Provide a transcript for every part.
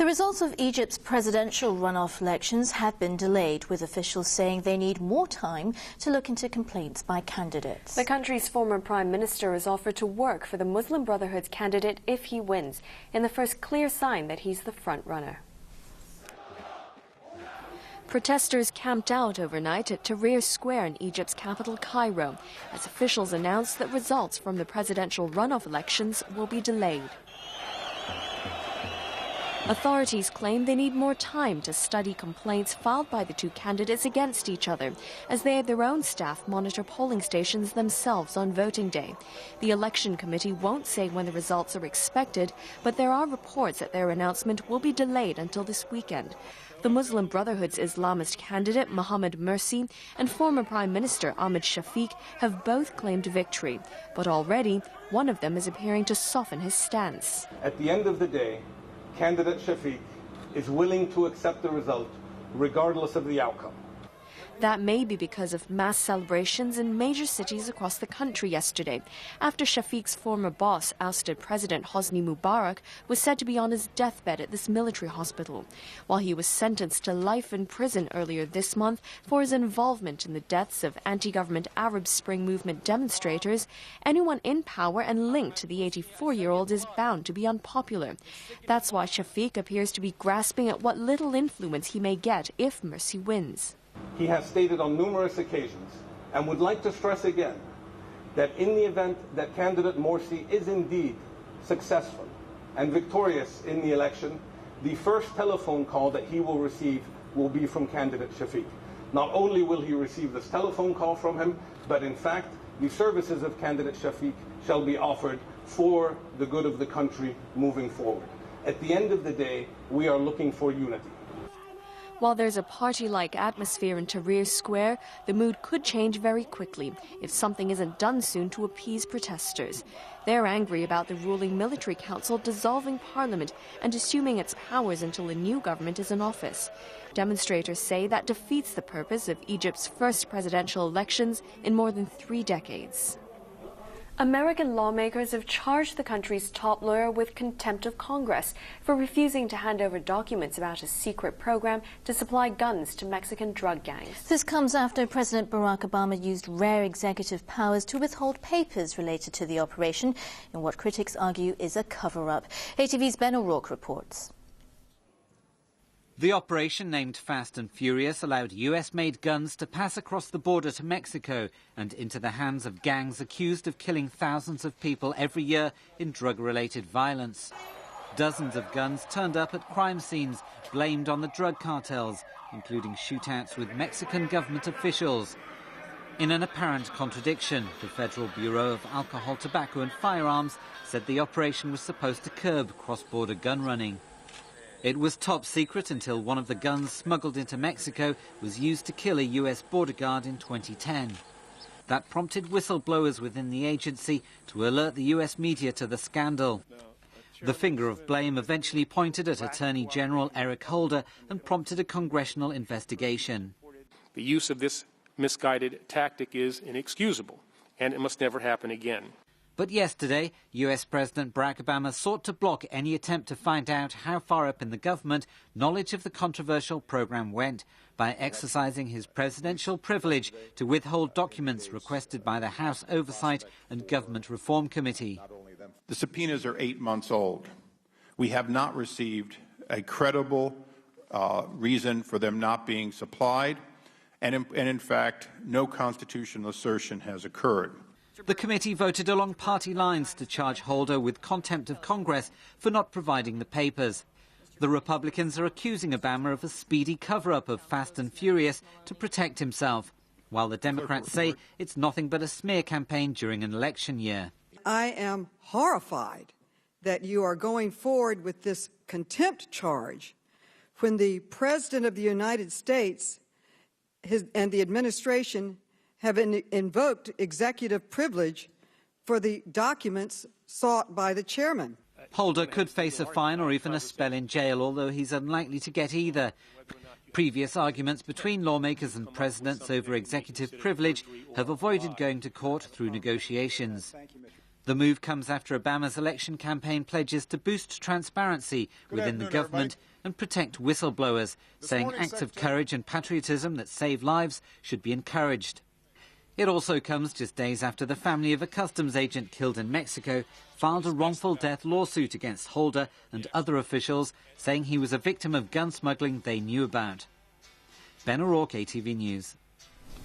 The results of Egypt's presidential runoff elections have been delayed, with officials saying they need more time to look into complaints by candidates. The country's former prime minister has offered to work for the Muslim Brotherhood's candidate if he wins, in the first clear sign that he's the front runner. Protesters camped out overnight at Tahrir Square in Egypt's capital, Cairo, as officials announced that results from the presidential runoff elections will be delayed. Authorities claim they need more time to study complaints filed by the two candidates against each other, as they had their own staff monitor polling stations themselves on voting day. The election committee won't say when the results are expected, but there are reports that their announcement will be delayed until this weekend. The Muslim Brotherhood's Islamist candidate Mohammed Morsi and former Prime Minister Ahmed Shafiq have both claimed victory, but already one of them is appearing to soften his stance. At the end of the day, candidate Shafiq is willing to accept the result regardless of the outcome. That may be because of mass celebrations in major cities across the country yesterday, after Shafiq's former boss, ousted President Hosni Mubarak, was said to be on his deathbed at this military hospital, while he was sentenced to life in prison earlier this month for his involvement in the deaths of anti-government Arab Spring movement demonstrators. Anyone in power and linked to the 84-year-old is bound to be unpopular. That's why Shafiq appears to be grasping at what little influence he may get if Morsi wins. He has stated on numerous occasions, and would like to stress again, that in the event that candidate Morsi is indeed successful and victorious in the election, the first telephone call that he will receive will be from candidate Shafiq. Not only will he receive this telephone call from him, but in fact, the services of candidate Shafiq shall be offered for the good of the country moving forward. At the end of the day, we are looking for unity. While there's a party-like atmosphere in Tahrir Square, the mood could change very quickly if something isn't done soon to appease protesters. They're angry about the ruling military council dissolving parliament and assuming its powers until a new government is in office. Demonstrators say that defeats the purpose of Egypt's first presidential elections in more than 3 decades. American lawmakers have charged the country's top lawyer with contempt of Congress for refusing to hand over documents about a secret program to supply guns to Mexican drug gangs. This comes after President Barack Obama used rare executive powers to withhold papers related to the operation in what critics argue is a cover-up. ATV's Ben O'Rourke reports. The operation, named Fast and Furious, allowed US-made guns to pass across the border to Mexico and into the hands of gangs accused of killing thousands of people every year in drug-related violence. Dozens of guns turned up at crime scenes, blamed on the drug cartels, including shootouts with Mexican government officials. In an apparent contradiction, the Federal Bureau of Alcohol, Tobacco and Firearms said the operation was supposed to curb cross-border gun running. It was top secret until one of the guns smuggled into Mexico was used to kill a US border guard in 2010. That prompted whistleblowers within the agency to alert the US media to the scandal. The finger of blame eventually pointed at Attorney General Eric Holder and prompted a congressional investigation. The use of this misguided tactic is inexcusable, and it must never happen again. But yesterday, US President Barack Obama sought to block any attempt to find out how far up in the government knowledge of the controversial program went by exercising his presidential privilege to withhold documents requested by the House Oversight and Government Reform Committee. The subpoenas are 8 months old. We have not received a credible reason for them not being supplied, and in fact, no constitutional assertion has occurred. The committee voted along party lines to charge Holder with contempt of Congress for not providing the papers. The Republicans are accusing Obama of a speedy cover-up of Fast and Furious to protect himself, while the Democrats say it's nothing but a smear campaign during an election year. I am horrified that you are going forward with this contempt charge when the President of the United States and the administration have invoked executive privilege for the documents sought by the chairman. Holder could face a fine or even a spell in jail, although he's unlikely to get either. Previous arguments between lawmakers and presidents over executive privilege have avoided going to court through negotiations. The move comes after Obama's election campaign pledges to boost transparency within the government and protect whistleblowers, saying acts of courage and patriotism that save lives should be encouraged. It also comes just days after the family of a customs agent killed in Mexico filed a wrongful death lawsuit against Holder and other officials, saying he was a victim of gun smuggling they knew about. Ben O'Rourke, ATV News.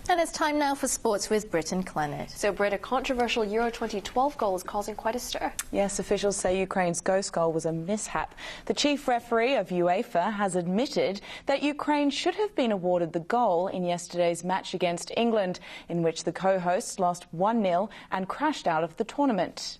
And it's time now for sports with Brittyn Clennett. So, Britt, a controversial Euro 2012 goal is causing quite a stir. Yes, officials say Ukraine's ghost goal was a mishap. The chief referee of UEFA has admitted that Ukraine should have been awarded the goal in yesterday's match against England, in which the co-hosts lost 1-0 and crashed out of the tournament.